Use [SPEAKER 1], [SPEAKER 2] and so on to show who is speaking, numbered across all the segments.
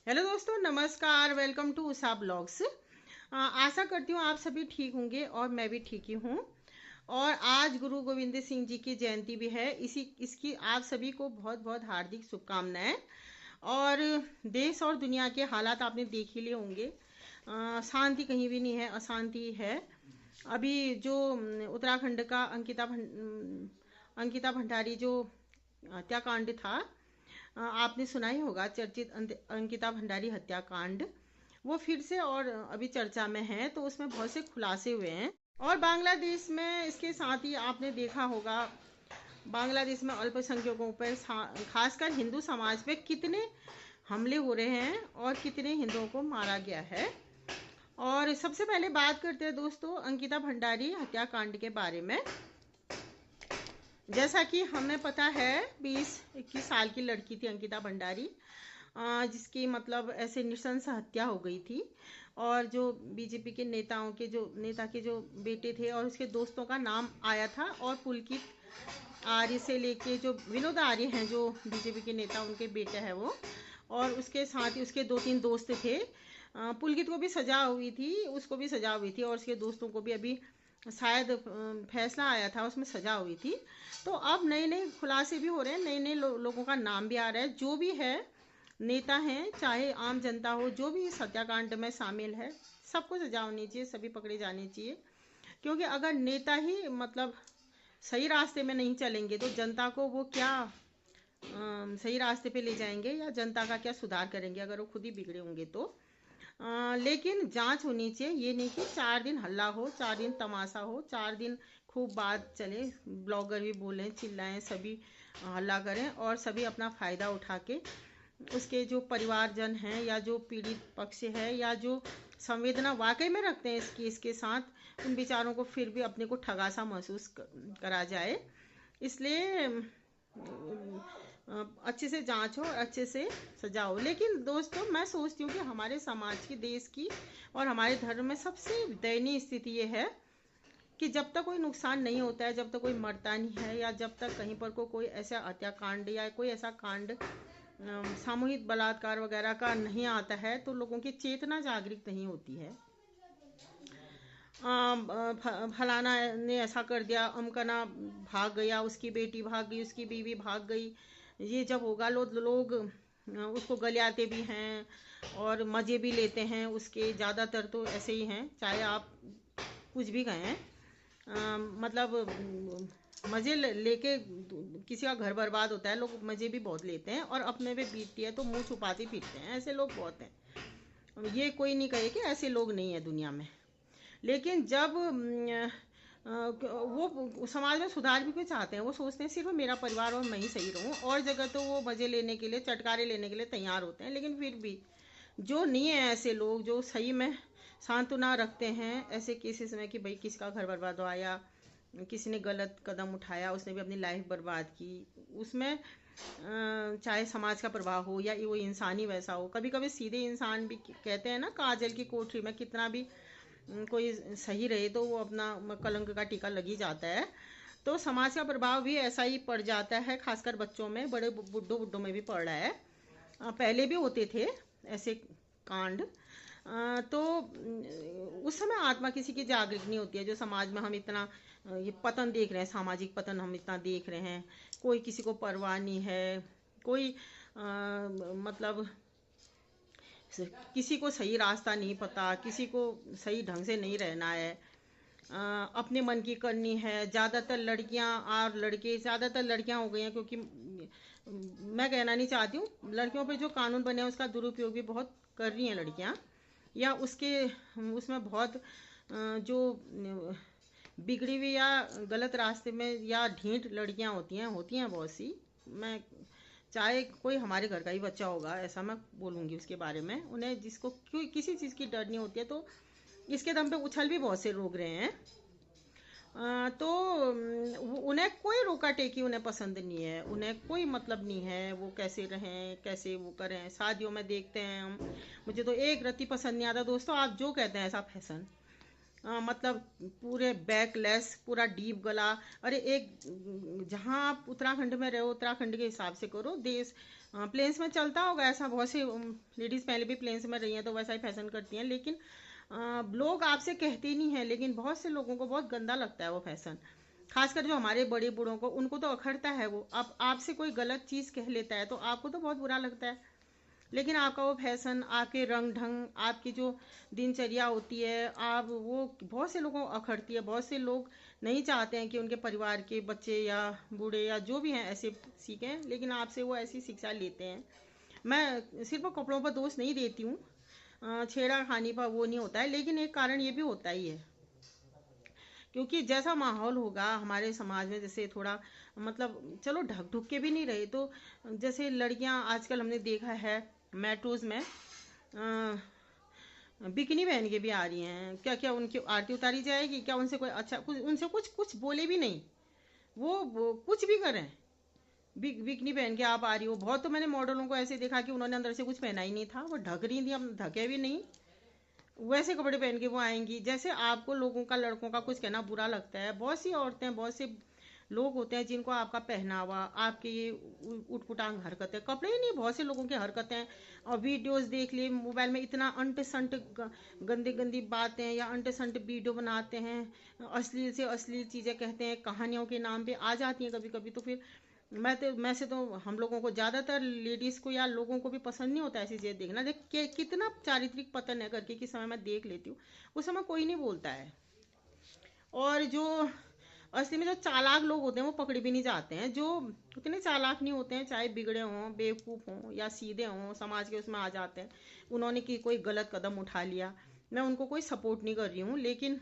[SPEAKER 1] Hello दोस्तों, नमस्कार। Welcome to Usha blogs. आशा करती हूँ आप सभी ठीक होंगे और मैं भी ठीक ही हूँ। और आज गुरु गोविंद सिंह जी की जयंती भी है। इसकी आप सभी को बहुत बहुत हार्दिक शुभकामनाएं। और देश और दुनिया के हालात आपने देख ही लिए होंगे। शांति कहीं भी नहीं है, अशांति है। अभी जो उत्तराखंड का अंकिता भंडारी जो हत्याकांड था, आपने सुना ही होगा, चर्चित अंकिता भंडारी हत्याकांड। वो फिर से और अभी चर्चा में है, तो उसमें बहुत से खुलासे हुए हैं। और बांग्लादेश में इसके साथ ही आपने देखा होगा, बांग्लादेश में अल्पसंख्यकों पर खासकर हिंदू समाज पे कितने हमले हो रहे हैं और कितने हिंदुओं को मारा गया है। और सबसे पहले बात करते हैं दोस्तों अंकिता भंडारी हत्याकांड के बारे में। जैसा कि हमें पता है, 20-21 साल की लड़की थी अंकिता भंडारी, जिसकी मतलब ऐसे नृशंस हत्या हो गई थी। और जो बीजेपी के नेता के जो बेटे थे और उसके दोस्तों का नाम आया था, और पुलकित आर्य से लेके जो विनोद आर्य हैं, जो बीजेपी के नेता, उनके बेटे हैं वो। और उसके साथ ही उसके 2-3 दोस्त थे। पुलकित को भी सजा हुई थी, उसको भी सजा हुई थी, और उसके दोस्तों को भी अभी शायद फैसला आया था, उसमें सजा हुई थी। तो अब नए नए खुलासे भी हो रहे हैं, नए नए लोगों का नाम भी आ रहा है। जो भी है, नेता हैं चाहे आम जनता हो, जो भी इस हत्याकांड में शामिल है, सबको सजा होनी चाहिए, सभी पकड़े जाने चाहिए। क्योंकि अगर नेता ही मतलब सही रास्ते में नहीं चलेंगे तो जनता को वो क्या सही रास्ते पे ले जाएंगे, या जनता का क्या सुधार करेंगे अगर वो खुद ही बिगड़े होंगे तो। लेकिन जांच होनी चाहिए। ये नहीं कि 4 दिन हल्ला हो, 4 दिन तमाशा हो, 4 दिन खूब बात चले, ब्लॉगर भी बोलें, चिल्लाएं, सभी हल्ला करें, और सभी अपना फ़ायदा उठा के उसके जो परिवारजन हैं, या जो पीड़ित पक्ष है, या जो संवेदना वाकई में रखते हैं इस केस के साथ, उन बेचारों को फिर भी अपने को ठगा सा महसूस करा जाए। इसलिए अच्छे से जांच हो और अच्छे से सजा हो। लेकिन दोस्तों, मैं सोचती हूँ कि हमारे समाज की, देश की और हमारे धर्म में सबसे दयनीय स्थिति ये है कि जब तक कोई नुकसान नहीं होता है, जब तक कोई मरता नहीं है, या जब तक कहीं पर कोई ऐसा हत्याकांड या कोई ऐसा कांड, सामूहिक बलात्कार वगैरह का नहीं आता है, तो लोगों की चेतना जागृत नहीं होती है। फलाना ने ऐसा कर दिया, अमकना भाग गया, उसकी बेटी भाग गई, उसकी बीवी भाग गई, ये जब होगा लोग उसको गलियाते भी हैं और मज़े भी लेते हैं उसके। ज़्यादातर तो ऐसे ही हैं, चाहे आप कुछ भी कहें। मतलब मज़े लेके किसी का घर बर्बाद होता है, लोग मज़े भी बहुत लेते हैं, और अपने पे बीतती है तो मुंह छुपाते फिरते हैं। ऐसे लोग बहुत हैं, ये कोई नहीं कहे कि ऐसे लोग नहीं है दुनिया में। लेकिन जब वो समाज में सुधार भी कोई चाहते हैं, वो सोचते हैं सिर्फ मेरा परिवार और मैं ही सही रहूं, और जगह तो वो मज़े लेने के लिए, चटकारे लेने के लिए तैयार होते हैं। लेकिन फिर भी जो नहीं है, ऐसे लोग जो सही में सांत्वना रखते हैं ऐसे केसेस में, कि भाई किसका घर बर्बाद हुआ, या किसी ने गलत कदम उठाया, उसने भी अपनी लाइफ बर्बाद की, उसमें चाहे समाज का प्रभाव हो या वो इंसानी वैसा हो। कभी कभी सीधे इंसान भी, कहते हैं ना, काजल की कोठरी में कितना भी कोई सही रहे तो वो अपना कलंक का टीका लग ही जाता है। तो समाज का प्रभाव भी ऐसा ही पड़ जाता है, खासकर बच्चों में, बड़े बुड्ढों में भी पड़ रहा है। पहले भी होते थे ऐसे कांड। तो उस समय आत्मा किसी की जागृत नहीं होती है। जो समाज में हम इतना ये पतन देख रहे हैं, सामाजिक पतन हम इतना देख रहे हैं, कोई किसी को परवाह नहीं है, कोई मतलब किसी को सही रास्ता नहीं पता, किसी को सही ढंग से नहीं रहना है, अपने मन की करनी है। ज़्यादातर लड़कियां और लड़के, ज़्यादातर लड़कियां हो गई हैं, क्योंकि मैं कहना नहीं चाहती हूँ, लड़कियों पे जो कानून बने हैं उसका दुरुपयोग भी बहुत कर रही हैं लड़कियां, या उसके उसमें बहुत जो बिगड़ी हुई या गलत रास्ते में या ढीठ लड़कियां होती हैं बहुत सी। मैं चाहे कोई हमारे घर का ही बच्चा होगा, ऐसा मैं बोलूँगी उसके बारे में, उन्हें जिसको कोई किसी चीज़ की डर नहीं होती है, तो इसके दम पे उछल भी बहुत से रोक रहे हैं। तो उन्हें कोई रोका टेकी उन्हें पसंद नहीं है, उन्हें कोई मतलब नहीं है वो कैसे रहें, कैसे वो करें। शादियों में देखते हैं हम, मुझे तो एक रत्ती पसंद नहीं आता दोस्तों, आप जो कहते हैं ऐसा फैशन, मतलब पूरे बैकलेस, पूरा डीप गला। अरे एक, जहाँ आप उत्तराखंड में रहो उत्तराखंड के हिसाब से करो, देश प्लेन्स में चलता होगा ऐसा, बहुत सी लेडीज़ पहले भी प्लेन्स में रही हैं तो वैसा ही फैशन करती हैं, लेकिन लोग आपसे कहते ही नहीं है, लेकिन बहुत से लोगों को बहुत गंदा लगता है वो फैशन। खासकर जो हमारे बड़े बूढ़ों को, उनको तो अखरता है वो। अब आपसे कोई गलत चीज़ कह लेता है तो आपको तो बहुत बुरा लगता है, लेकिन आपका वो फैशन, आपके रंग ढंग, आपकी जो दिनचर्या होती है, आप वो बहुत से लोगों को अखरती है। बहुत से लोग नहीं चाहते हैं कि उनके परिवार के बच्चे या बूढ़े या जो भी हैं ऐसे सीखें, लेकिन आपसे वो ऐसी शिक्षा लेते हैं। मैं सिर्फ वो कपड़ों पर दोष नहीं देती हूँ, छेड़ा खानी पर वो नहीं होता है, लेकिन एक कारण ये भी होता ही है, क्योंकि जैसा माहौल होगा हमारे समाज में, जैसे थोड़ा मतलब चलो ढक ढुक के भी नहीं रहे तो, जैसे लड़कियां आजकल हमने देखा है मेट्रोज में बिकिनी पहन के भी आ रही हैं। क्या क्या उनकी आरती उतारी जाएगी क्या? उनसे कोई अच्छा कुछ, उनसे कुछ कुछ बोले भी नहीं, वो कुछ भी करें, बिकनी पहन के आप आ रही हो। बहुत तो मैंने मॉडलों को ऐसे देखा कि उन्होंने अंदर से कुछ पहना ही नहीं था, वो ढक रही थी, हम ढके भी नहीं, वैसे कपड़े पहन के वो आएंगी। जैसे आपको लोगों का, लड़कों का कुछ कहना बुरा लगता है, बहुत सी औरतें, बहुत से लोग होते हैं जिनको आपका पहनावा, आपके ये उटपुटांग हरकतें, कपड़े ही नहीं, बहुत से लोगों की हरकतें और वीडियोस देख लिए मोबाइल में, इतना अंट संट गंदी गंदी बातें या अंट संट वीडियो बनाते हैं, अश्लील से अश्लील चीज़ें कहते हैं, कहानियों के नाम पे आ जाती हैं कभी कभी। तो फिर मैं से तो हम लोगों को, ज़्यादातर लेडीज़ को या लोगों को भी पसंद नहीं होता ऐसी चीज़ें देखना। देख के कितना चारित्रिक पतन है करके किस समय मैं देख लेती हूँ, उस समय कोई नहीं बोलता है। और जो असली में जो चालाक लोग होते हैं वो पकड़े भी नहीं जाते हैं, जो उतने चालाक नहीं होते हैं, चाहे बिगड़े हों, बेवकूफ़ हों या सीधे हों, समाज के उसमें आ जाते हैं। उन्होंने की कोई गलत कदम उठा लिया, मैं उनको कोई सपोर्ट नहीं कर रही हूँ, लेकिन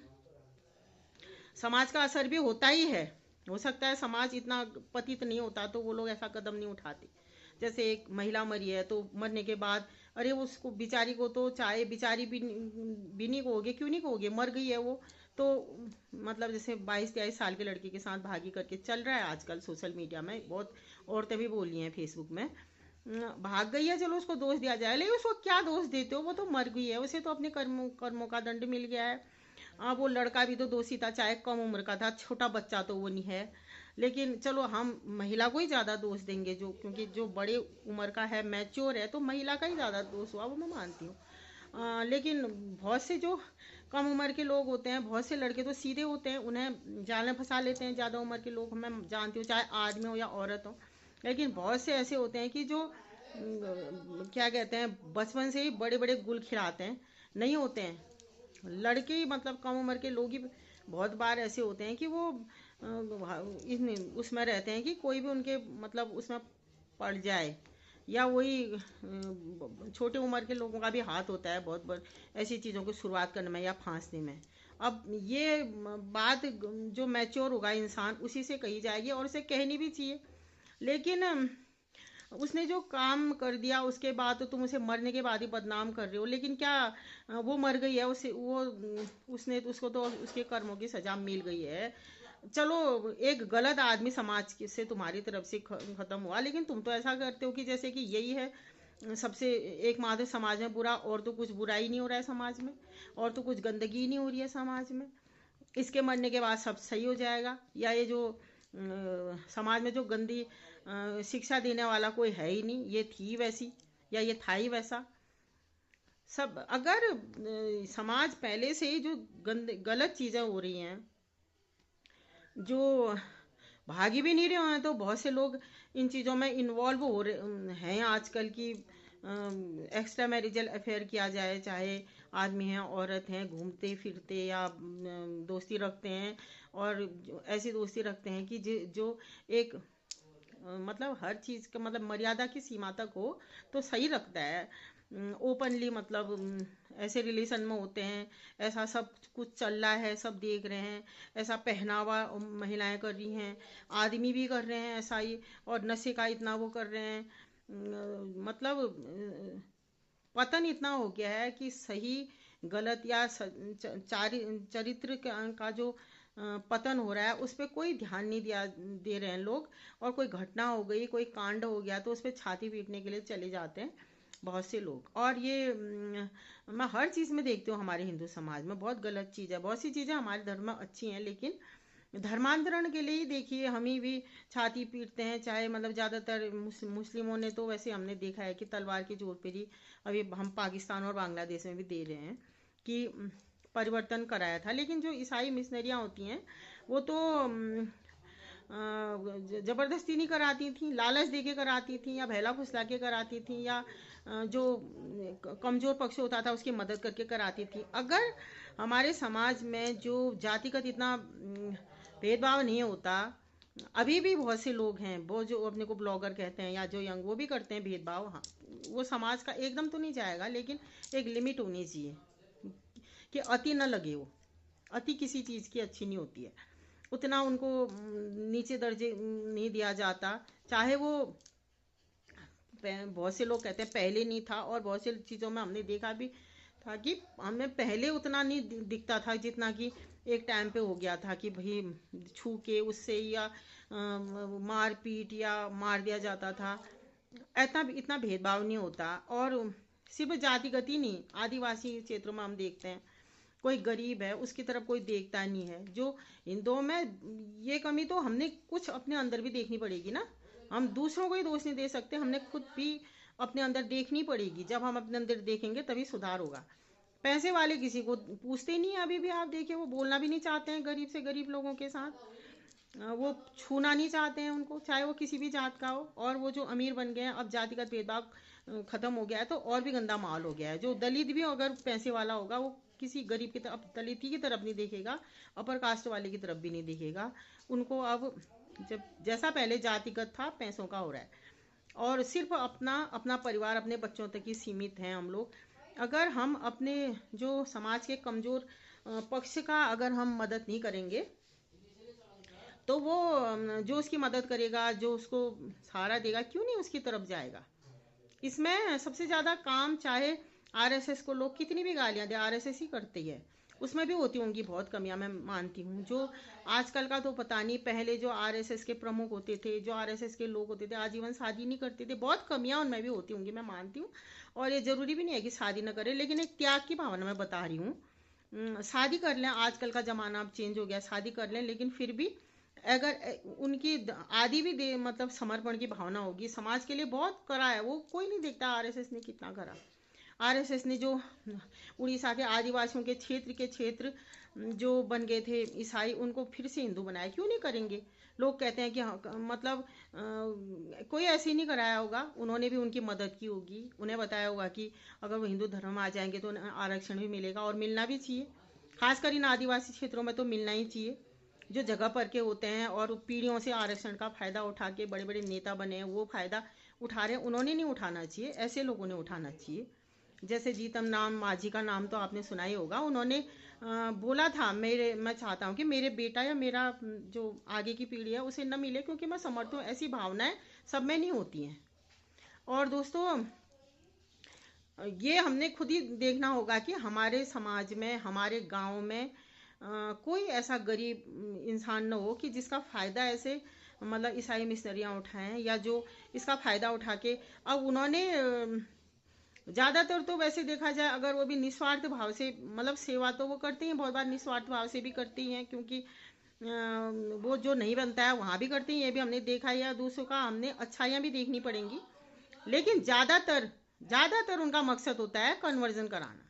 [SPEAKER 1] समाज का असर भी होता ही है। हो सकता है समाज इतना पतित नहीं होता तो वो लोग ऐसा कदम नहीं उठाते। जैसे एक महिला मरी है तो मरने के बाद, अरे उसको बेचारी को तो, चाहे बेचारी भी नहीं कहोगे, क्यों नहीं कहोगे, मर गई है वो तो। मतलब जैसे 22-23 साल के लड़की के साथ भागी करके चल रहा है आजकल सोशल मीडिया में, बहुत औरतें भी बोल रही हैं फेसबुक में, भाग गई है, चलो उसको दोष दिया जाए, लेकिन उसको क्या दोष देते हो, वो तो मर गई है, उसे तो अपने कर्मों कर्मों का दंड मिल गया है। हाँ, वो लड़का भी तो दोषी था, चाहे कम उम्र का था, छोटा बच्चा तो वो नहीं है। लेकिन चलो हम महिला को ही ज़्यादा दोष देंगे, जो क्योंकि जो बड़े उम्र का है, मैच्योर है, तो महिला का ही ज़्यादा दोष हुआ, वो मैं मानती हूँ। लेकिन बहुत से जो कम उम्र के लोग होते हैं, बहुत से लड़के तो सीधे होते हैं, उन्हें जाल में फंसा लेते हैं ज़्यादा उम्र के लोग, मैं जानती हूँ, चाहे आदमी हो या औरत हो। लेकिन बहुत से ऐसे होते हैं कि जो क्या कहते हैं, बचपन से ही बड़े बड़े गुल खिलाते हैं, नहीं होते हैं लड़के ही, मतलब कम उम्र के लोग ही बहुत बार ऐसे होते हैं कि वो उसमें रहते हैं कि कोई भी उनके मतलब उसमें पड़ जाए, या वही छोटे उम्र के लोगों का भी हाथ होता है बहुत बार ऐसी चीज़ों की शुरुआत करने में या फांसने में। अब ये बात जो मैच्योर होगा इंसान उसी से कही जाएगी, और उसे कहनी भी चाहिए। लेकिन उसने जो काम कर दिया उसके बाद तो तुम उसे मरने के बाद ही बदनाम कर रहे हो, लेकिन क्या वो मर गई है, उसे वो उसने उसको तो उसके कर्मों की सजा मिल गई है। चलो एक गलत आदमी समाज से तुम्हारी तरफ से खत्म हुआ, लेकिन तुम तो ऐसा करते हो कि जैसे कि यही है सबसे एकमात्र समाज में बुरा, और तो कुछ बुरा ही नहीं हो रहा है समाज में, और तो कुछ गंदगी नहीं हो रही है समाज में, इसके मरने के बाद सब सही हो जाएगा। या ये जो समाज में जो गंदी शिक्षा देने वाला कोई है ही नहीं, ये थी वैसी या ये था ही वैसा। सब अगर समाज पहले से ही जो गलत चीज़ें हो रही हैं, जो भागी भी नहीं रहे हैं, तो बहुत से लोग इन चीज़ों में इन्वॉल्व हो रहे हैं आजकल की। एक्स्ट्रा मैरिजल अफेयर किया जाए, चाहे आदमी हैं औरत हैं, घूमते फिरते या दोस्ती रखते हैं, और ऐसी दोस्ती रखते हैं कि जो एक मतलब हर चीज़ का मतलब मर्यादा की सीमा तक हो तो सही लगता है। ओपनली मतलब ऐसे रिलेशन में होते हैं, ऐसा सब कुछ चल रहा है, सब देख रहे हैं, ऐसा पहनावा महिलाएं कर रही हैं, आदमी भी कर रहे हैं ऐसा ही, और नशे का इतना वो कर रहे हैं। मतलब पतन इतना हो गया है कि सही गलत या चरित्र का जो पतन हो रहा है उस पर कोई ध्यान नहीं दे रहे हैं लोग। और कोई घटना हो गई, कोई कांड हो गया तो उस पर छाती पीटने के लिए चले जाते हैं बहुत से लोग। और ये मैं हर चीज़ में देखती हूँ हमारे हिंदू समाज में बहुत गलत चीज़ है। बहुत सी चीज़ें हमारे धर्म में अच्छी हैं, लेकिन धर्मांतरण के लिए ही देखिए हम ही भी छाती पीटते हैं, चाहे मतलब ज़्यादातर मुस्लिमों ने तो वैसे हमने देखा है कि तलवार की जोर पर ही अभी हम पाकिस्तान और बांग्लादेश में भी दे रहे हैं कि परिवर्तन कराया था। लेकिन जो ईसाई मिशनरियाँ होती हैं वो तो ज़बरदस्ती नहीं कराती थी, लालच दे के कराती थी या बहला फुसला के कराती थी या जो कमज़ोर पक्ष होता था उसकी मदद करके कराती थी। अगर हमारे समाज में जो जातिगत इतना भेदभाव नहीं होता, अभी भी बहुत से लोग हैं वो जो अपने को ब्लॉगर कहते हैं या जो यंग, वो भी करते हैं भेदभाव। हाँ, वो समाज का एकदम तो नहीं जाएगा, लेकिन एक लिमिट होनी चाहिए कि अति न लगे। वो अति किसी चीज़ की अच्छी नहीं होती है, उतना उनको नीचे दर्जे नहीं दिया जाता। चाहे वो बहुत से लोग कहते हैं पहले नहीं था, और बहुत से चीज़ों में हमने देखा भी था कि हमें पहले उतना नहीं दिखता था जितना कि एक टाइम पे हो गया था कि भाई छू के उससे या मार पीट या मार दिया जाता था। इतना भेदभाव नहीं होता। और सिर्फ जातिगत ही नहीं, आदिवासी क्षेत्रों में हम देखते हैं कोई गरीब है उसकी तरफ कोई देखता नहीं है। जो हिंदुओं में ये कमी तो हमने कुछ अपने अंदर भी देखनी पड़ेगी ना। हम दूसरों को ही दोष नहीं दे सकते, हमने खुद भी अपने अंदर देखनी पड़ेगी। जब हम अपने अंदर देखेंगे तभी सुधार होगा। पैसे वाले किसी को पूछते ही नहीं है, अभी भी आप देखिए वो बोलना भी नहीं चाहते हैं गरीब से गरीब लोगों के साथ। वो छूना नहीं चाहते हैं उनको, चाहे वो किसी भी जात का हो। और वो जो अमीर बन गए हैं, अब जातिगत भेदभाव खत्म हो गया है तो और भी गंदा माहौल हो गया है। जो दलित भी अगर पैसे वाला होगा वो किसी गरीब की तरफ, दलित की तरफ नहीं देखेगा, अपर कास्ट वाले की तरफ भी नहीं देखेगा। उनको अब जब जैसा पहले जातिगत था पैसों का हो रहा है, और सिर्फ अपना अपना परिवार अपने बच्चों तक ही सीमित हैं हम लोग। अगर हम अपने जो समाज के कमज़ोर पक्ष का अगर हम मदद नहीं करेंगे तो वो जो उसकी मदद करेगा, जो उसको सहारा देगा, क्यों नहीं उसकी तरफ जाएगा। इसमें सबसे ज़्यादा काम, चाहे आरएसएस को लोग कितनी भी गालियां दे, आरएसएस ही करती है। उसमें भी होती होंगी बहुत कमियां, मैं मानती हूँ। जो आजकल का तो पता नहीं, पहले जो आरएसएस के प्रमुख होते थे, जो आरएसएस के लोग होते थे, आजीवन शादी नहीं करते थे। बहुत कमियां उनमें भी होती होंगी, मैं मानती हूँ। और ये ज़रूरी भी नहीं है कि शादी न करें, लेकिन एक त्याग की भावना मैं बता रही हूँ। शादी कर लें, आजकल का ज़माना अब चेंज हो गया, शादी कर लें, लेकिन फिर भी अगर उनकी आदि भी दे मतलब समर्पण की भावना होगी, समाज के लिए बहुत करा है। वो कोई नहीं देखता आरएसएस ने कितना करा। आरएसएस ने जो उड़ीसा के आदिवासियों के क्षेत्र जो बन गए थे ईसाई, उनको फिर से हिंदू बनाया, क्यों नहीं करेंगे। लोग कहते हैं कि हाँ, मतलब कोई ऐसे ही नहीं कराया होगा, उन्होंने भी उनकी मदद की होगी, उन्हें बताया होगा कि अगर वो हिंदू धर्म में आ जाएंगे तो उन्हें आरक्षण भी मिलेगा, और मिलना भी चाहिए। खासकर इन आदिवासी क्षेत्रों में तो मिलना ही चाहिए। जो जगह पर के होते हैं और पीढ़ियों से आरक्षण का फ़ायदा उठा के बड़े बड़े नेता बने हैं, वो फ़ायदा उठा रहे हैं, उन्होंने नहीं उठाना चाहिए, ऐसे लोगों ने उठाना चाहिए। जैसे जीतम नाम माझी का नाम तो आपने सुना ही होगा। उन्होंने बोला था, मैं चाहता हूँ कि मेरे बेटा या मेरा जो आगे की पीढ़ी है उसे न मिले, क्योंकि मैं समर्थ हूँ। ऐसी भावनाएं सब में नहीं होती हैं। और दोस्तों, ये हमने खुद ही देखना होगा कि हमारे समाज में, हमारे गांव में कोई ऐसा गरीब इंसान न हो कि जिसका फ़ायदा ऐसे मतलब ईसाई मिशनरियाँ उठाएं, या जो इसका फ़ायदा उठा के अब उन्होंने ज़्यादातर तो वैसे देखा जाए अगर वो भी निस्वार्थ भाव से, मतलब सेवा तो वो करती हैं, बहुत बार निस्वार्थ भाव से भी करती हैं, क्योंकि वो जो नहीं बनता है वहाँ भी करती हैं, ये भी हमने देखा है। या दूसरों का हमने अच्छाइयाँ भी देखनी पड़ेंगी, लेकिन ज़्यादातर उनका मकसद होता है कन्वर्जन कराना।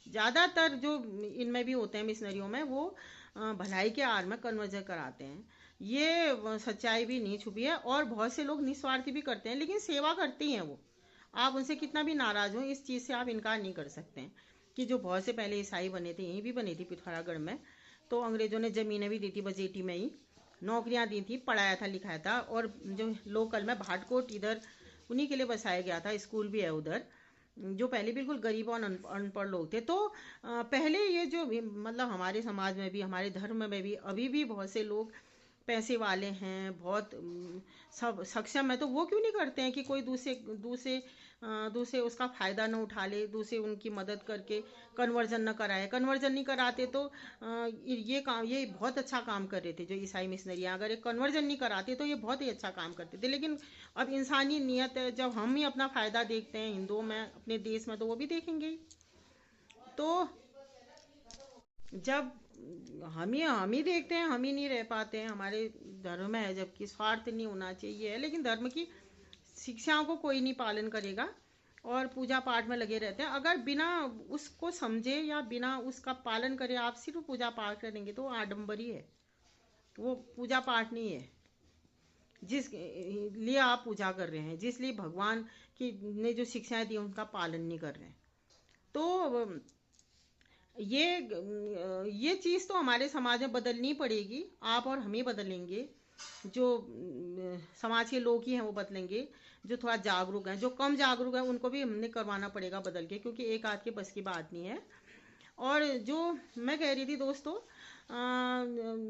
[SPEAKER 1] ज़्यादातर जो इनमें भी होते हैं मिशनरियों में, वो भलाई के आड़ में कन्वर्जन कराते हैं। ये सच्चाई भी नहीं छुपी है, और बहुत से लोग निस्वार्थी भी करते हैं, लेकिन सेवा करती हैं वो। आप उनसे कितना भी नाराज़ हो, इस चीज़ से आप इनकार नहीं कर सकते हैं कि जो बहुत से पहले ईसाई बने थे, यहीं भी बने थे पिथौरागढ़ में, तो अंग्रेज़ों ने ज़मीनें भी दी थी बजेटी में ही, नौकरियां दी थी, पढ़ाया था लिखाया था। और जो लोकल में भाटकोट इधर उन्हीं के लिए बसाया गया था, स्कूल भी है उधर, जो पहले बिल्कुल गरीब और अनपढ़ लोग थे। तो पहले ये जो मतलब हमारे समाज में भी, हमारे धर्म में भी अभी भी बहुत से लोग पैसे वाले हैं, बहुत सब सक्षम है, तो वो क्यों नहीं करते हैं कि कोई दूसरे उसका फ़ायदा न उठा ले, दूसरे उनकी मदद करके कन्वर्जन न कराए। कन्वर्जन नहीं कराते तो ये बहुत अच्छा काम कर रहे थे जो ईसाई मिशनरियाँ, अगर ये कन्वर्जन नहीं कराते तो ये बहुत ही अच्छा काम करते थे। लेकिन अब इंसानी नियत है, जब हम ही अपना फ़ायदा देखते हैं हिंदुओं में, अपने देश में, तो वो भी देखेंगे ही। तो जब हम ही देखते हैं, हम ही नहीं रह पाते हैं। हमारे धर्म है, जबकि स्वार्थ नहीं होना चाहिए है, लेकिन धर्म की शिक्षाओं को कोई नहीं पालन करेगा और पूजा पाठ में लगे रहते हैं। अगर बिना उसको समझे या बिना उसका पालन करे आप सिर्फ पूजा पाठ करेंगे तो आडंबरी है, वो पूजा पाठ नहीं है। जिस लिए आप पूजा कर रहे हैं, जिस लिए भगवान की ने जो शिक्षाएं दी उनका पालन नहीं कर रहे हैं, तो ये चीज़ तो हमारे समाज में बदलनी पड़ेगी। आप और हम ही बदलेंगे, जो समाज के लोग ही हैं वो बदलेंगे, जो थोड़ा जागरूक हैं। जो कम जागरूक हैं उनको भी हमने करवाना पड़ेगा बदल के, क्योंकि एक आध के बस की बात नहीं है। और जो मैं कह रही थी दोस्तों,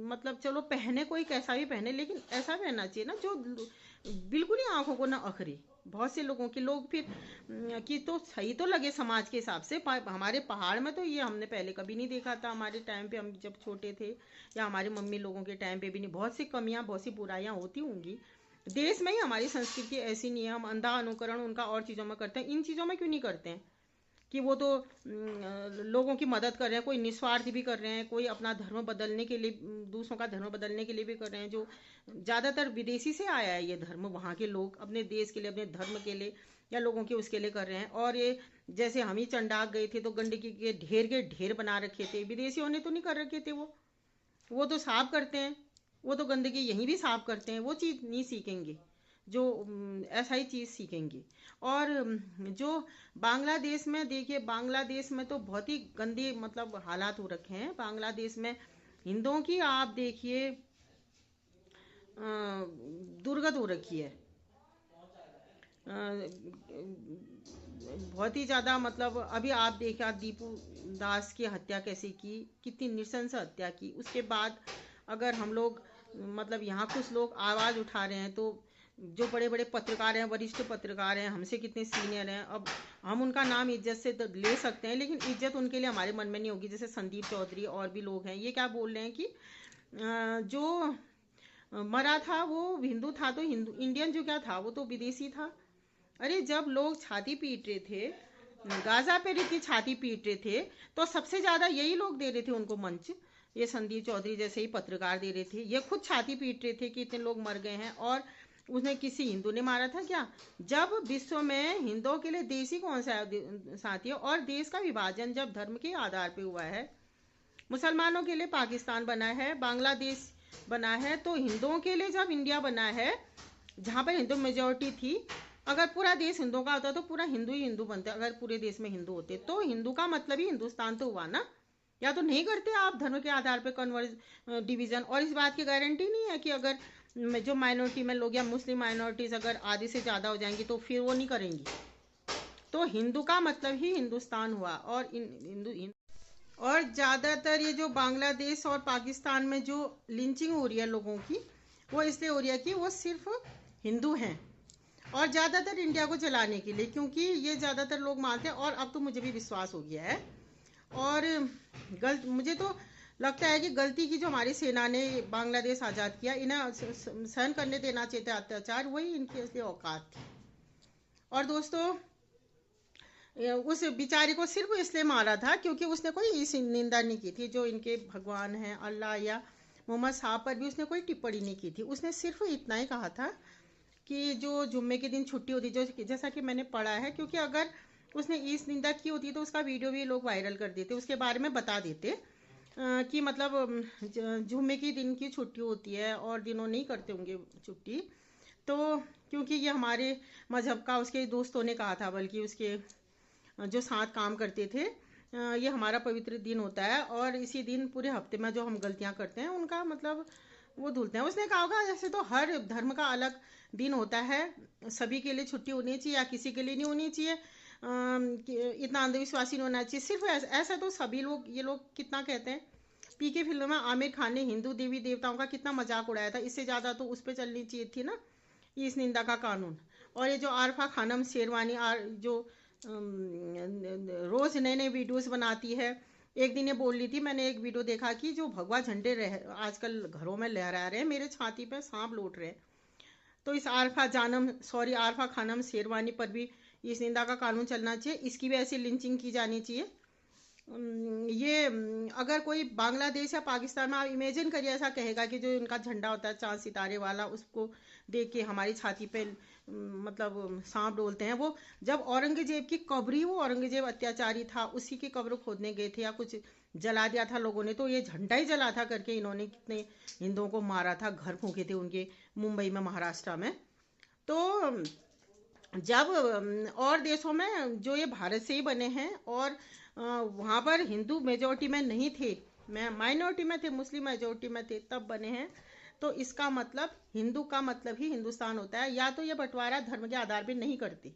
[SPEAKER 1] मतलब चलो पहने कोई कैसा भी पहने, लेकिन ऐसा पहनना चाहिए ना जो बिल्कुल ही आंखों को ना अखरे। बहुत से लोगों के लोग फिर कि तो सही तो लगे समाज के हिसाब से। हमारे पहाड़ में तो ये हमने पहले कभी नहीं देखा था। हमारे टाइम पे हम जब छोटे थे, या हमारे मम्मी लोगों के टाइम पे भी नहीं। बहुत सी कमियां, बहुत सी बुराइयां होती होंगी देश में ही। हमारी संस्कृति ऐसी नहीं है, हम अंधा अनुकरण उनका और चीज़ों में करते हैं। इन चीज़ों में क्यों नहीं करते हैं कि वो तो लोगों की मदद कर रहे हैं, कोई निस्वार्थ भी कर रहे हैं, कोई अपना धर्म बदलने के लिए, दूसरों का धर्म बदलने के लिए भी कर रहे हैं। जो ज़्यादातर विदेशी से आया है ये धर्म, वहाँ के लोग अपने देश के लिए, अपने धर्म के लिए या लोगों के उसके लिए कर रहे हैं। और ये जैसे हम ही चंडाक गए थे तो गंदगी के ढेर बना रखे थे। विदेशियों ने तो नहीं कर रखे थे, वो तो साफ करते हैं, वो तो गंदगी यहीं भी साफ करते हैं। वो चीज़ नहीं सीखेंगे, जो ऐसा ही चीज़ सीखेंगे। और जो बांग्लादेश में देखिए, बांग्लादेश में तो बहुत ही गंदे मतलब हालात हो रखे हैं। बांग्लादेश में हिंदुओं की आप देखिए दुर्गत हो रखी है। बहुत ही ज़्यादा, मतलब अभी आप देखा दीपू दास की हत्या कैसे की, कितनी नृशंस हत्या की। उसके बाद अगर हम लोग, मतलब यहाँ कुछ लोग आवाज़ उठा रहे हैं, तो जो बड़े बड़े पत्रकार हैं, वरिष्ठ पत्रकार हैं, हमसे कितने सीनियर हैं, अब हम उनका नाम इज्जत से तो ले सकते हैं, लेकिन इज्जत उनके लिए हमारे मन में नहीं होगी। जैसे संदीप चौधरी और भी लोग हैं, ये क्या बोल रहे हैं कि जो मरा था वो हिंदू था, तो हिंदू इंडियन जो क्या था वो तो विदेशी था। अरे जब लोग छाती पीट रहे थे, गाजा पे की छाती पीट रहे थे, तो सबसे ज़्यादा यही लोग दे रहे थे उनको मंच। ये संदीप चौधरी जैसे ही पत्रकार दे रहे थे, ये खुद छाती पीट रहे थे कि इतने लोग मर गए हैं, और उसने किसी हिंदू ने मारा था क्या? जब विश्व में हिंदुओं के लिए देशी कौन सा साथी है? और देश का विभाजन जब धर्म के आधार पे हुआ है, मुसलमानों के लिए पाकिस्तान बना है, बांग्लादेश बना है, तो हिंदुओं के लिए जब इंडिया बना है, जहाँ पर हिंदू मेजोरिटी थी, अगर पूरा देश हिंदुओं का होता तो पूरा हिंदू ही हिंदू बनते। अगर पूरे देश में हिंदू होते तो हिंदू का मतलब ही हिंदुस्तान तो हुआ ना। या तो नहीं करते आप धर्म के आधार पर कन्वर्ज डिवीजन। और इस बात की गारंटी नहीं है कि अगर जो माइनॉरिटी में लोग या मुस्लिम माइनॉरिटीज अगर आधे से ज़्यादा हो जाएंगी तो फिर वो नहीं करेंगी। तो हिंदू का मतलब ही हिंदुस्तान हुआ। और और ज़्यादातर ये जो बांग्लादेश और पाकिस्तान में जो लिंचिंग हो रही है लोगों की, वो इसलिए हो रही है कि वो सिर्फ हिंदू हैं, और ज़्यादातर इंडिया को चलाने के लिए, क्योंकि ये ज़्यादातर लोग मानते हैं। और अब तो मुझे भी विश्वास हो गया है। और मुझे तो लगता है कि गलती की जो हमारी सेना ने बांग्लादेश आज़ाद किया, इन्हें सहन करने देना चाहिए था अत्याचार, वही इनकी असली औकात थी। और दोस्तों, उस बिचारे को सिर्फ इसलिए मारा था क्योंकि उसने कोई इस निंदा नहीं की थी। जो इनके भगवान हैं, अल्लाह या मोहम्मद साहब पर भी उसने कोई टिप्पणी नहीं की थी। उसने सिर्फ इतना ही कहा था कि जो जुम्मे के दिन छुट्टी होती, जो जैसा कि मैंने पढ़ा है, क्योंकि अगर उसने इस निंदा की होती तो उसका वीडियो भी लोग वायरल कर देते, उसके बारे में बता देते कि मतलब जुम्मे के दिन की छुट्टी होती है और दिनों नहीं करते होंगे छुट्टी। तो क्योंकि ये हमारे मज़हब का, उसके दोस्तों ने कहा था, बल्कि उसके जो साथ काम करते थे, ये हमारा पवित्र दिन होता है, और इसी दिन पूरे हफ्ते में जो हम गलतियां करते हैं उनका मतलब वो धुलते हैं। उसने कहा होगा जैसे तो हर धर्म का अलग दिन होता है, सभी के लिए छुट्टी होनी चाहिए या किसी के लिए नहीं होनी चाहिए, इतना अंधविश्वासी नहीं होना चाहिए। सिर्फ ऐसा तो सभी लोग, ये लोग कितना कहते हैं। पीके फिल्म में आमिर खान ने हिंदू देवी देवताओं का कितना मजाक उड़ाया था, इससे ज़्यादा तो उस पर चलनी चाहिए थी ना इस निंदा का कानून। और ये जो आरफा खानम शेरवानी जो रोज़ नए नए वीडियोस बनाती है, एक दिन ये बोल रही थी, मैंने एक वीडियो देखा कि जो भगवा झंडे आजकल घरों में लहरा रहे हैं, मेरे छाती पे सांप लौट रहे हैं। तो इस आरफा खानम शेरवानी पर भी इस निंदा का कानून चलना चाहिए, इसकी भी ऐसी लिंचिंग की जानी चाहिए। ये अगर कोई बांग्लादेश या पाकिस्तान में, आप इमेजिन करिए, ऐसा कहेगा कि जो उनका झंडा होता है चांद सितारे वाला, उसको देख के हमारी छाती पे मतलब सांप डोलते हैं। वो जब औरंगजेब की कब्र ही, वो औरंगजेब अत्याचारी था, उसी की कब्र खोदने गए थे या कुछ जला दिया था लोगों ने, तो ये झंडा ही जला था करके इन्होंने कितने हिंदुओं को मारा था, घर फूके थे उनके मुंबई में, महाराष्ट्र में। तो जब और देशों में, जो ये भारत से ही बने हैं और वहाँ पर हिंदू मेजोरिटी में नहीं थे, मैं माइनॉरिटी में थे, मुस्लिम मेजोरिटी में थे, तब बने हैं। तो इसका मतलब हिंदू का मतलब ही हिंदुस्तान होता है। या तो ये बंटवारा धर्म के आधार पर नहीं करती,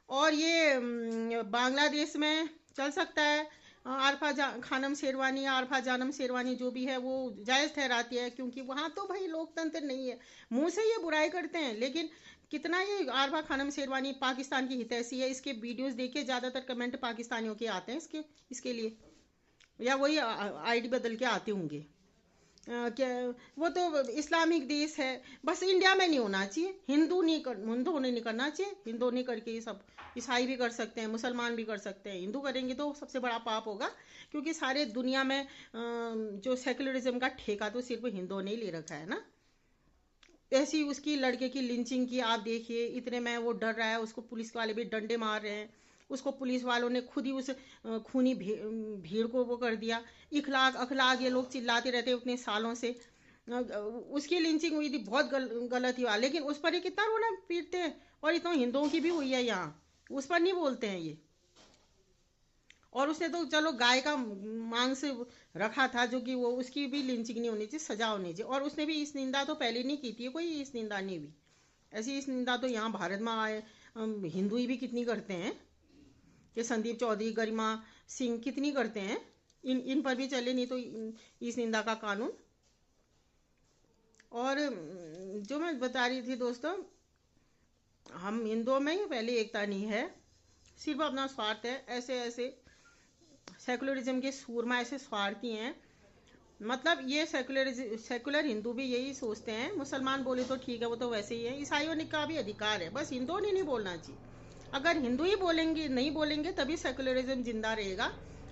[SPEAKER 1] और ये बांग्लादेश में चल सकता है, खानम शेरवानी या आरफा जानम शेरवानी जो भी है वो जायज़ ठहराती है, क्योंकि वहाँ तो भाई लोकतंत्र नहीं है। मुंह से ये बुराई करते हैं, लेकिन कितना ये आरफा खानम शेरवानी पाकिस्तान की हितैषी है, इसके वीडियोस देखिए, ज़्यादातर कमेंट पाकिस्तानियों के आते हैं इसके लिए, या वही आईडी बदल के आते होंगे। क्या, वो तो इस्लामिक देश है, बस इंडिया में नहीं होना चाहिए, हिंदू नहीं करना चाहिए। हिंदू नहीं करके ये सब ईसाई भी कर सकते हैं, मुसलमान भी कर सकते हैं, हिंदू करेंगे तो सबसे बड़ा पाप होगा, क्योंकि सारे दुनिया में जो सेकुलरिज्म का ठेका तो सिर्फ हिंदुओं ने ही ले रखा है ना। ऐसी उसकी लड़के की लिंचिंग की आप देखिए, इतने में वो डर रहा है, उसको पुलिस वाले भी डंडे मार रहे हैं, उसको पुलिस वालों ने खुद ही उस खूनी भीड़ को वो कर दिया। इखलाक अखलाक ये लोग चिल्लाते रहते उतने सालों से। उसकी लिंचिंग हुई थी, बहुत गलत हुआ, लेकिन उस पर ही कितना रोना पीटते हैं, और इतना हिंदुओं की भी हुई है यहाँ, उस पर नहीं बोलते हैं ये। और उसने तो चलो गाय का मांस रखा था, जो कि वो, उसकी भी लिंचिंग नहीं होनी चाहिए, सजा होनी चाहिए। और उसने भी इस निंदा तो पहले नहीं की थी, कोई इस निंदा नहीं हुई ऐसी। इस निंदा तो यहाँ भारत में आए हिंदू ही भी कितनी करते हैं, कि संदीप चौधरी, गरिमा सिंह कितनी करते हैं, इन पर भी चले नहीं तो इस निंदा का कानून। और जो मैं बता रही थी दोस्तों, हम हिंदुओं में ही पहले एकता नहीं है, सिर्फ अपना स्वार्थ है। ऐसे ऐसे सेकुलरिज्म के सूरमा ऐसे स्वार्थी हैं, मतलब ये सेकुलर हिंदू भी यही सोचते हैं, मुसलमान बोले तो ठीक है, वो तो वैसे ही है, ईसाइयों ने का भी अधिकार है, बस हिंदुओं ने नहीं बोलना चाहिए। अगर हिंदू ही बोलेंगे, नहीं बोलेंगे, तभी सेकुलरिज्म जिंदा रहेगा।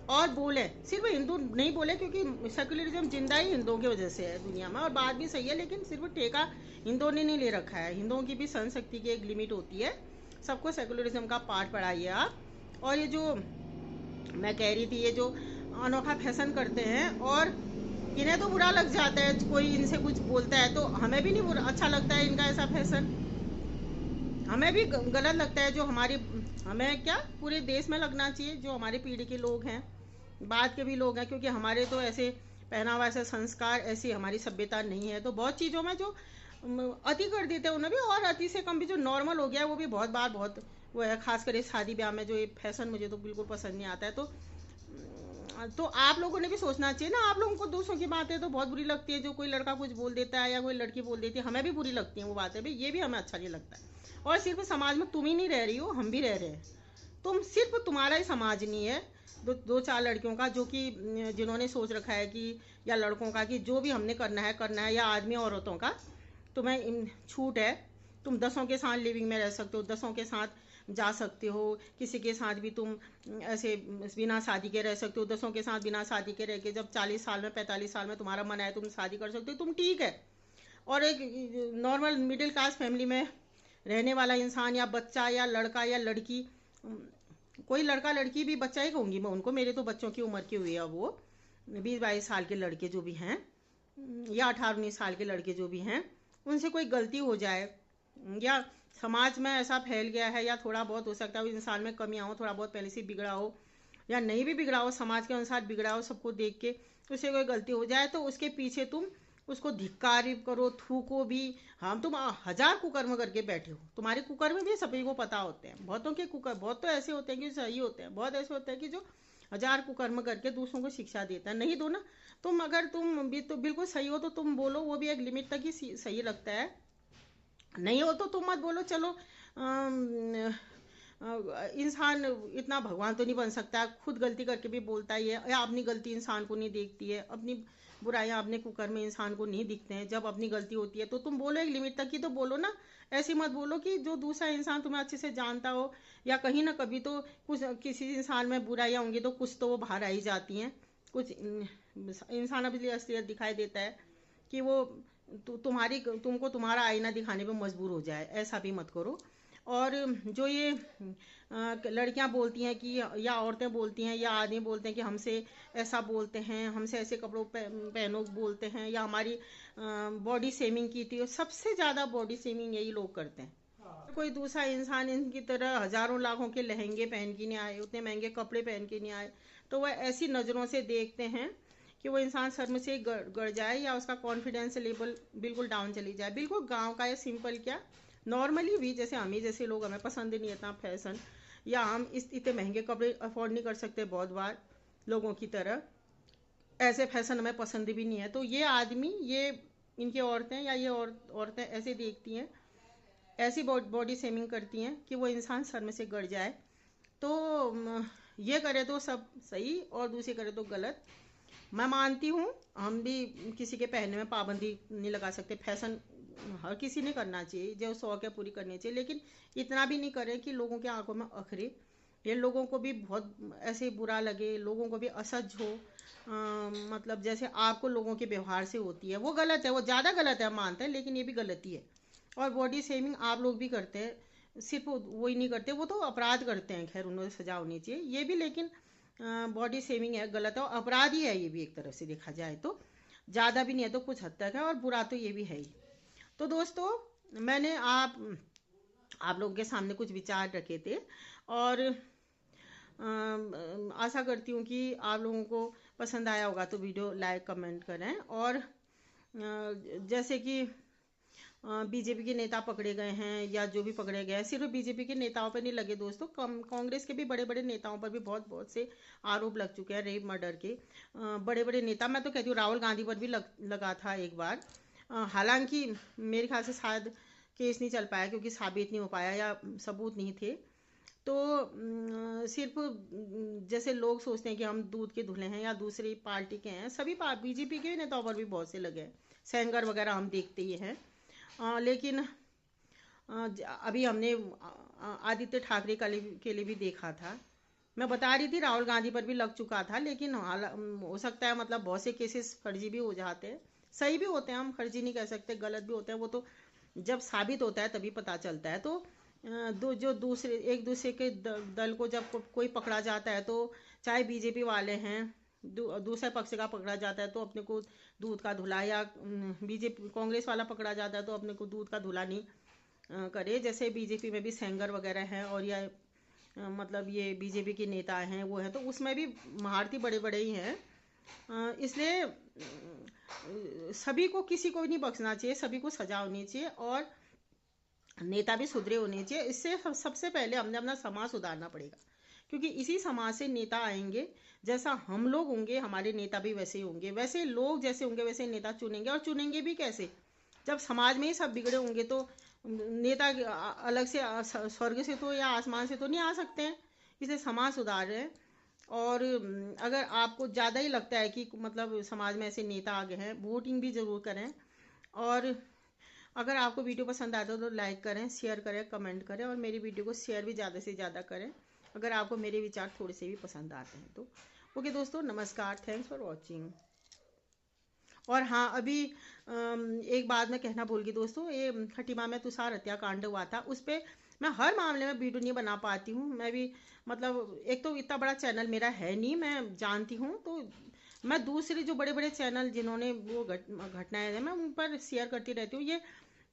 [SPEAKER 1] और बोले, सिर्फ हिंदू नहीं बोले, क्योंकि सेकुलरिज्म जिंदा ही हिंदुओं की वजह से है दुनिया में, और बात भी सही है, लेकिन सिर्फ ठेका हिंदुओं ने नहीं ले रखा है। हिंदुओं की भी सहन शक्ति की एक लिमिट होती है, सबको सेकुलरिज्म का पाठ पढ़ाइए आप। और ये जो मैं कह रही थी, ये जो अनोखा फैशन करते हैं, और इन्हें तो बुरा लग जाता है, कोई इनसे कुछ बोलता है तो हमें भी नहीं बुरा अच्छा लगता है इनका ऐसा फैशन, हमें भी गलत लगता है। जो हमारी, हमें क्या, पूरे देश में लगना चाहिए, जो हमारी पीढ़ी के लोग हैं, बाद के भी लोग हैं, क्योंकि हमारे तो ऐसे पहनावा, ऐसे संस्कार, ऐसी हमारी सभ्यता नहीं है। तो बहुत चीज़ों में जो अति कर देते हैं उन्हें भी, और अति से कम भी जो नॉर्मल हो गया है वो भी बहुत बार बहुत वो है, खासकर शादी ब्याह में जो ये फैशन मुझे तो बिल्कुल पसंद नहीं आता है। तो आप लोगों ने भी सोचना चाहिए ना, आप लोगों को दूसरों की बातें तो बहुत बुरी लगती है, जो कोई लड़का कुछ बोल देता है या कोई लड़की बोल देती है, हमें भी बुरी लगती हैं वो बातें भी, ये भी हमें अच्छा नहीं लगता है। और सिर्फ समाज में तुम ही नहीं रह रही हो, हम भी रह रहे हैं। तुम सिर्फ, तुम्हारा ही समाज नहीं है, दो चार लड़कियों का, जो कि जिन्होंने सोच रखा है कि, या लड़कों का, कि जो भी हमने करना है, या आदमी औरतों का, तुम्हें छूट है, तुम दसों के साथ लिविंग में रह सकते हो, दसों के साथ जा सकते हो, किसी के साथ भी तुम ऐसे बिना शादी के रह सकते हो, दसों के साथ बिना शादी के रह के जब 40 साल में 45 साल में तुम्हारा मन आए तुम शादी कर सकते हो, तुम ठीक है। और एक नॉर्मल मिडिल क्लास फैमिली में रहने वाला इंसान, या बच्चा या लड़का या लड़की, कोई लड़का लड़की भी, बच्चा ही कहूँगी मैं उनको, मेरे तो बच्चों की उम्र की हुई है, वो 20-22 साल के लड़के जो भी हैं, या 18-19 साल के लड़के जो भी हैं, उनसे कोई गलती हो जाए, या समाज में ऐसा फैल गया है, या थोड़ा बहुत हो सकता है उस इंसान में कमियां हो, थोड़ा बहुत पहले से बिगड़ा हो, या नहीं भी बिगड़ा हो, समाज के अनुसार बिगड़ा हो, सबको देख के उससे कोई गलती हो जाए, तो उसके पीछे तुम उसको धिक्कार करो, थूको भी। हम तुम 1000 कुकर्म करके बैठे हो, तुम्हारे कुकर्म भी सभी को पता होते हैं, बहुतों के कुकर्म, बहुत तो ऐसे होते हैं कि सही होते हैं, बहुत ऐसे होते हैं कि जो 1000 कुकर्म करके दूसरों को शिक्षा देता है। नहीं दो ना तुम, अगर तुम भी तो बिल्कुल सही हो तो तुम बोलो, वो भी एक लिमिट तक ही सही लगता है, नहीं हो तो तुम मत बोलो, चलो इंसान इतना भगवान तो नहीं बन सकता, खुद गलती करके भी बोलता ही है, या अपनी गलती इंसान को नहीं देखती है, अपनी बुराइयां अपने कुकर में इंसान को नहीं दिखते हैं। जब अपनी गलती होती है तो तुम बोलो, एक लिमिट तक ही तो बोलो ना। ऐसे मत बोलो कि जो दूसरा इंसान तुम्हें अच्छे से जानता हो, या कहीं ना कभी तो कुछ किसी इंसान में बुराइयां होंगी तो कुछ तो वो बाहर आई जाती हैं। कुछ इंसान अभी असलियत दिखाई देता है कि वो तुमको तुम्हारा आईना दिखाने पे मजबूर हो जाए, ऐसा भी मत करो। और जो ये लड़कियां बोलती हैं कि, या औरतें बोलती हैं, या आदमी बोलते हैं कि हमसे ऐसा बोलते हैं, हमसे ऐसे कपड़ों पहनो बोलते हैं, या हमारी बॉडी शेमिंग की थी, सबसे ज़्यादा बॉडी शेमिंग यही लोग करते हैं। कोई दूसरा इंसान इनकी तरह हजारों लाखों के लहंगे पहन के नहीं आए, उतने महंगे कपड़े पहन के नहीं आए, तो वह ऐसी नज़रों से देखते हैं कि वो इंसान शर्म से गड़ जाए, या उसका कॉन्फिडेंस लेवल बिल्कुल डाउन चली जाए। बिल्कुल गांव का या सिंपल क्या, नॉर्मली भी, जैसे हम ही जैसे लोग, हमें पसंद नहीं इतना फैशन, या हम इतने महंगे कपड़े अफोर्ड नहीं कर सकते बहुत बार लोगों की तरह, ऐसे फैशन हमें पसंद भी नहीं है। तो ये आदमी, ये इनकी औरतें, या ये औरतें ऐसे देखती हैं, ऐसी बॉडी शेमिंग करती हैं कि वो इंसान शर्म से गड़ जाए। तो ये करे तो सब सही, और दूसरी करे तो गलत। मैं मानती हूँ हम भी किसी के पहनने में पाबंदी नहीं लगा सकते, फैशन हर किसी ने करना चाहिए, जो शौक है पूरी करनी चाहिए, लेकिन इतना भी नहीं करें कि लोगों के आंखों में अखरे, ये लोगों को भी बहुत ऐसे बुरा लगे, लोगों को भी असहज हो। मतलब जैसे आपको लोगों के व्यवहार से होती है, वो गलत है, वो ज़्यादा गलत है, हम मानते हैं, लेकिन ये भी गलती है। और बॉडी शेमिंग आप लोग भी करते हैं, सिर्फ वही नहीं करते, वो तो अपराध करते हैं, खैर उन्हें सजा होनी चाहिए ये भी, लेकिन बॉडी शेमिंग है, गलत है, और अपराध ही है ये भी, एक तरफ से देखा जाए तो ज़्यादा भी नहीं है तो कुछ हद तक है, और बुरा तो ये भी है ही। तो दोस्तों, मैंने आप लोगों के सामने कुछ विचार रखे थे, और आशा करती हूँ कि आप लोगों को पसंद आया होगा, तो वीडियो लाइक कमेंट करें। और जैसे कि बीजेपी के नेता पकड़े गए हैं, या जो भी पकड़े गए हैं, सिर्फ बीजेपी के नेताओं पर नहीं लगे दोस्तों, कांग्रेस के भी बड़े बड़े नेताओं पर भी बहुत बहुत से आरोप लग चुके हैं, रेप मर्डर के। बड़े बड़े नेता, मैं तो कहती हूँ राहुल गांधी पर भी लगा था एक बार। हालांकि मेरे ख्याल से शायद केस नहीं चल पाया, क्योंकि साबित नहीं हो पाया, या सबूत नहीं थे। तो सिर्फ जैसे लोग सोचते हैं कि हम दूध के धुले हैं, या दूसरी पार्टी के हैं, सभी बीजेपी के नेताओं पर भी बहुत से लगे हैं, सेंगर वगैरह हम देखते ही हैं। लेकिन अभी हमने आदित्य ठाकरे के लिए भी देखा था। मैं बता रही थी राहुल गांधी पर भी लग चुका था, लेकिन हो सकता है, मतलब बहुत से केसेस फर्जी भी हो जाते हैं, सही भी होते हैं, हम फर्जी नहीं कह सकते, गलत भी होते हैं, वो तो जब साबित होता है तभी पता चलता है। तो जो एक दूसरे के दल को जब कोई पकड़ा जाता है, तो चाहे बीजेपी वाले हैं, दूसरे पक्ष का पकड़ा जाता है तो अपने को दूध का धुला, या बीजेपी कांग्रेस वाला पकड़ा जाता है तो अपने को दूध का धुला नहीं करे। जैसे बीजेपी में भी सेंगर वगैरह हैं, और या मतलब ये बीजेपी के नेता हैं, वो हैं, तो उसमें भी महारथी बड़े बड़े ही हैं। इसलिए सभी को, किसी को नहीं बख्शना चाहिए, सभी को सजा होनी चाहिए, और नेता भी सुधरे होने चाहिए। इससे सबसे पहले हमने अपना समाज सुधारना पड़ेगा, क्योंकि इसी समाज से नेता आएंगे। जैसा हम लोग होंगे, हमारे नेता भी वैसे ही होंगे, वैसे लोग जैसे होंगे वैसे नेता चुनेंगे। और चुनेंगे भी कैसे, जब समाज में ही सब बिगड़े होंगे, तो नेता अलग से स्वर्ग से तो या आसमान से तो नहीं आ सकते हैं। इसलिए समाज सुधार रहे हैं। और अगर आपको ज़्यादा ही लगता है कि मतलब समाज में ऐसे नेता आ गए हैं, वोटिंग भी ज़रूर करें। और अगर आपको वीडियो पसंद आता है तो लाइक करें, शेयर करें, कमेंट करें, और मेरी वीडियो को शेयर भी ज़्यादा से ज़्यादा करें अगर आपको मेरे विचार थोड़े से भी पसंद आते हैं तो। ओके दोस्तों, नमस्कार, थैंक्स फॉर वॉचिंग। और हाँ, अभी एक बात मैं कहना भूल गई दोस्तों, ये खटीमा में तुषार हत्याकांड हुआ था, उस पर मैं हर मामले में वीडियो नहीं बना पाती हूँ। मैं भी मतलब, एक तो इतना बड़ा चैनल मेरा है नहीं, मैं जानती हूँ, तो मैं दूसरे जो बड़े बड़े चैनल जिन्होंने वो घटनाएं हैं, मैं उन पर शेयर करती रहती हूँ। ये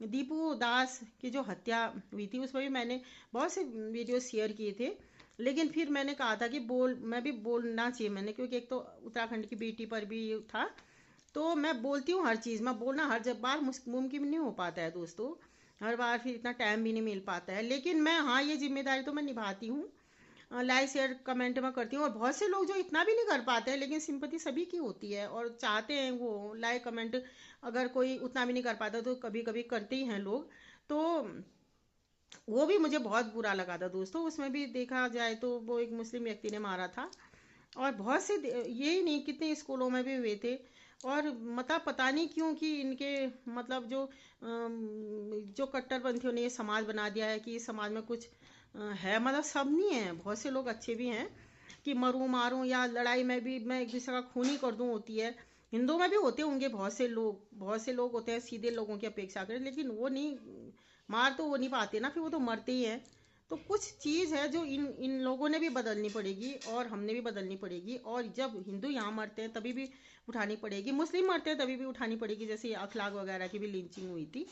[SPEAKER 1] दीपू दास की जो हत्या हुई थी, उस पर भी मैंने बहुत से वीडियो शेयर किए थे, लेकिन फिर मैंने कहा था कि मैं भी बोलना चाहिए मैंने, क्योंकि एक तो उत्तराखंड की बेटी पर भी था। तो मैं बोलती हूँ हर चीज़, मैं बोलना हर जब बार मुमकिन नहीं हो पाता है दोस्तों, हर बार फिर इतना टाइम भी नहीं मिल पाता है, लेकिन मैं, हाँ, ये जिम्मेदारी तो मैं निभाती हूँ। लाइक शेयर कमेंट में करती हूँ। और बहुत से लोग जो इतना भी नहीं कर पाते हैं, लेकिन सिंपैथी सभी की होती है और चाहते हैं वो लाइक कमेंट, अगर कोई उतना भी नहीं कर पाता तो कभी कभी करते ही हैं लोग। तो वो भी मुझे बहुत बुरा लगा था दोस्तों। उसमें भी देखा जाए तो वो एक मुस्लिम व्यक्ति ने मारा था। और बहुत से यही नहीं, कितने स्कूलों में भी हुए थे। और मतलब पता नहीं क्यों कि इनके मतलब जो कट्टरपंथियों ने ये समाज बना दिया है कि इस समाज में कुछ है, मतलब सब नहीं है, बहुत से लोग अच्छे भी हैं कि मरूं मारूं या लड़ाई में भी मैं एक दूसरे का खून ही कर दूं होती है। हिंदुओं में भी होते होंगे बहुत से लोग होते हैं सीधे लोगों की अपेक्षा करें, लेकिन वो नहीं, मार तो वो नहीं पाते ना, फिर वो तो मरते ही हैं। तो कुछ चीज़ है जो इन इन लोगों ने भी बदलनी पड़ेगी और हमने भी बदलनी पड़ेगी। और जब हिंदू यहाँ मरते हैं तभी भी उठानी पड़ेगी, मुस्लिम मरते हैं तभी भी उठानी पड़ेगी, जैसे ये अखलाक वगैरह की भी लिंचिंग हुई थी।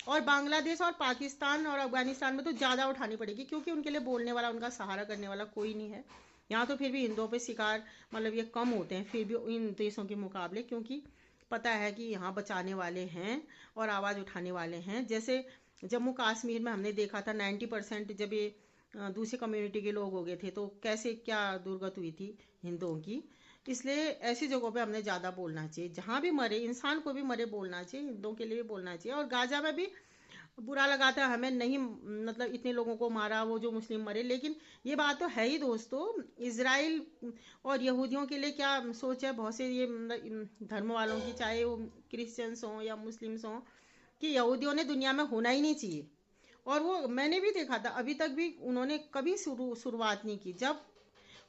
[SPEAKER 1] और बांग्लादेश और पाकिस्तान और अफगानिस्तान में तो ज़्यादा उठानी पड़ेगी, क्योंकि उनके लिए बोलने वाला, उनका सहारा करने वाला कोई नहीं है। यहाँ तो फिर भी हिंदुओं पे शिकार मतलब ये कम होते हैं फिर भी इन देशों के मुकाबले, क्योंकि पता है कि यहाँ बचाने वाले हैं और आवाज़ उठाने वाले हैं। जैसे जम्मू कश्मीर में हमने देखा था 90% जब ये दूसरे कम्युनिटी के लोग हो गए थे तो कैसे क्या दुर्गत हुई थी हिंदुओं की। इसलिए ऐसी जगहों पे हमने ज़्यादा बोलना चाहिए, जहाँ भी मरे इंसान को भी मरे बोलना चाहिए, हिंदुओं के लिए भी बोलना चाहिए। और गाजा में भी बुरा लगा था हमें, नहीं मतलब इतने लोगों को मारा वो जो मुस्लिम मरे, लेकिन ये बात तो है ही दोस्तों, इसराइल और यहूदियों के लिए क्या सोच है बहुत से ये मतलब धर्म वालों की, चाहे वो क्रिश्चियंस हों या मुस्लिम्स हों, कि यहूदियों ने दुनिया में होना ही नहीं चाहिए। और वो मैंने भी देखा था, अभी तक भी उन्होंने कभी शुरुआत नहीं की। जब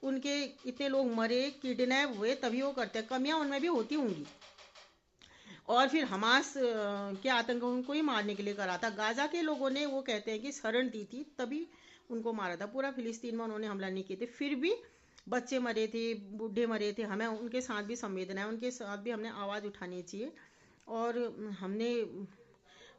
[SPEAKER 1] उनके इतने लोग मरे किडनैप हुए तभी वो करते हैं, कमियां उनमें भी होती होंगी। और फिर हमास के आतंकों को ही मारने के लिए करा था। गाजा के लोगों ने वो कहते हैं कि शरण दी थी तभी उनको मारा था, पूरा फिलिस्तीन में उन्होंने हमला नहीं किए थे। फिर भी बच्चे मरे थे, बूढ़े मरे थे, हमें उनके साथ भी संवेदना है, उनके साथ भी हमने आवाज़ उठानी चाहिए। और हमने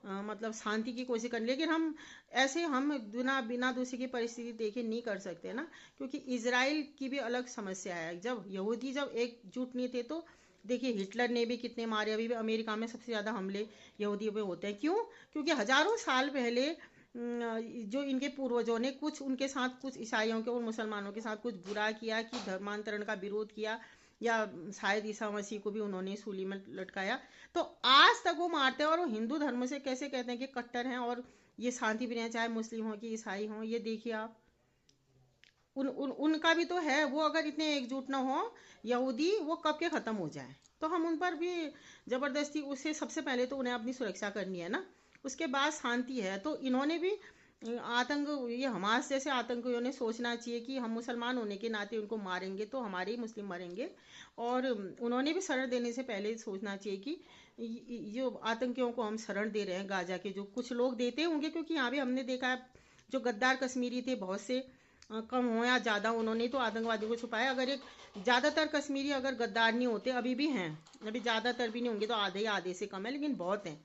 [SPEAKER 1] मतलब शांति की कोशिश करनी, लेकिन हम ऐसे हम बिना बिना दूसरे की परिस्थिति देखे नहीं कर सकते ना, क्योंकि इजराइल की भी अलग समस्या है। जब यहूदी जब एकजुट नहीं थे तो देखिए हिटलर ने भी कितने मारे, अभी भी अमेरिका में सबसे ज़्यादा हमले यहूदियों पे होते हैं। क्यों? क्योंकि हजारों साल पहले जो इनके पूर्वजों ने कुछ उनके साथ, कुछ ईसाइयों के और मुसलमानों के साथ कुछ बुरा किया, कि धर्मांतरण का विरोध किया, या शायद ईसा मसीह को भी उन्होंने सूली में लटकाया, तो आज तक वो मारते हैं। और वो हिंदू धर्म से कैसे कहते हैं कि कट्टर हैं और ये शांति प्रिय हैं, चाहे मुस्लिम हो कि ईसाई हो। ये देखिए आप, उनका भी तो है, वो अगर इतने एकजुट ना हो यहूदी, वो कब के खत्म हो जाए। तो हम उन पर भी जबरदस्ती, उससे सबसे पहले तो उन्हें अपनी सुरक्षा करनी है ना, उसके बाद शांति है। तो इन्होंने भी आतंक, ये हमास जैसे आतंकियों ने सोचना चाहिए कि हम मुसलमान होने के नाते उनको मारेंगे तो हमारे ही मुस्लिम मरेंगे। और उन्होंने भी शरण देने से पहले सोचना चाहिए कि जो आतंकियों को हम शरण दे रहे हैं, गाजा के जो कुछ लोग देते होंगे, क्योंकि यहाँ भी हमने देखा है जो गद्दार कश्मीरी थे बहुत से, कम हो या ज़्यादा, उन्होंने तो आतंकवादियों को छुपाया। अगर एक ज़्यादातर कश्मीरी अगर गद्दार नहीं होते, अभी भी हैं, अभी ज़्यादातर भी नहीं होंगे तो आधे ही आधे से कम है, लेकिन बहुत हैं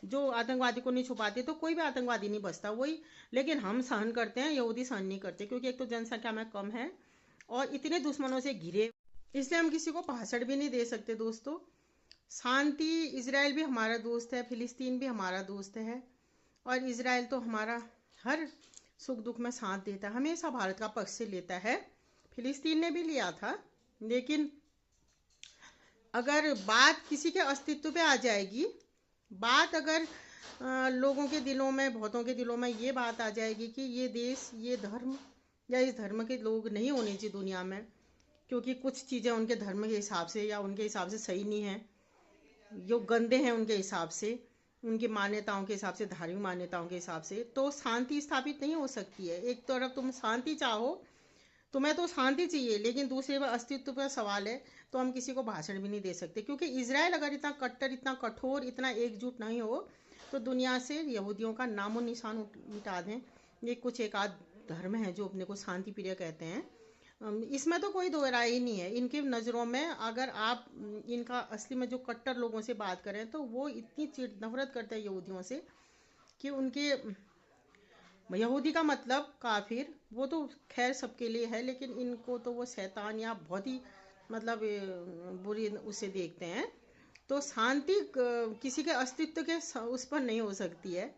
[SPEAKER 1] जो आतंकवादी को नहीं छुपाते, तो कोई भी आतंकवादी नहीं बचता वही। लेकिन हम सहन करते हैं, यहूदी सहन नहीं करते, क्योंकि एक तो जनसंख्या में कम है और इतने दुश्मनों से घिरे, इसलिए हम किसी को भाषण भी नहीं दे सकते दोस्तों। शांति, इजराइल भी हमारा दोस्त है, फिलिस्तीन भी हमारा दोस्त है, और इजराइल तो हमारा हर सुख दुख में साथ देता है, हमेशा भारत का पक्ष से लेता है। फिलिस्तीन ने भी लिया था, लेकिन अगर बात किसी के अस्तित्व पे आ जाएगी, बात अगर लोगों के दिलों में, बहुतों के दिलों में ये बात आ जाएगी कि ये देश, ये धर्म या इस धर्म के लोग नहीं होने चाहिए दुनिया में, क्योंकि कुछ चीज़ें उनके धर्म के हिसाब से या उनके हिसाब से सही नहीं है, जो गंदे हैं उनके हिसाब से, उनकी मान्यताओं के हिसाब से, धार्मिक मान्यताओं के हिसाब से, तो शांति स्थापित नहीं हो सकती है। एक तरफ तुम शांति चाहो, तुम्हें तो शांति चाहिए, लेकिन दूसरे पर अस्तित्व पर सवाल है, तो हम किसी को भाषण भी नहीं दे सकते। क्योंकि इजराइल अगर इतना कट्टर, इतना कठोर, इतना एकजुट नहीं हो तो दुनिया से यहूदियों का नामो निशान मिटा दें। ये कुछ एक आध धर्म है जो अपने को शांति प्रिय कहते हैं, इसमें तो कोई दो राय ही नहीं है। इनकी नज़रों में अगर आप इनका असली में जो कट्टर लोगों से बात करें तो वो इतनी चिड़ नफरत करते हैं यहूदियों से कि उनके, यहूदी का मतलब काफिर, वो तो खैर सबके लिए है, लेकिन इनको तो वो शैतान या बहुत ही मतलब बुरी उसे देखते हैं। तो शांति किसी के अस्तित्व के उस पर नहीं हो सकती है,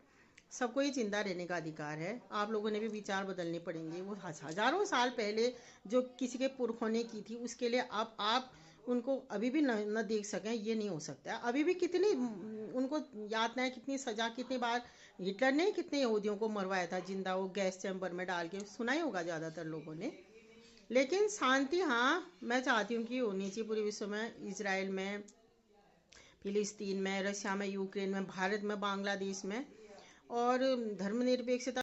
[SPEAKER 1] सबको ही जिंदा रहने का अधिकार है। आप लोगों ने भी विचार बदलने पड़ेंगे। वो हजारों साल पहले जो किसी के पुरखों ने की थी, उसके लिए अब आप उनको अभी भी न देख सकें, ये नहीं हो सकता। अभी भी कितनी उनको याद नहीं है, कितनी सजा, कितनी बार हिटलर ने कितने यहूदियों को मरवाया था जिंदा, वो गैस चैम्बर में डाल के, सुना ही होगा ज़्यादातर लोगों ने। लेकिन शांति, हाँ, मैं चाहती हूँ कि होनी चाहिए पूरे विश्व में, इजराइल में, फिलिस्तीन में, रशिया में, यूक्रेन में, भारत में, बांग्लादेश में। और धर्मनिरपेक्षता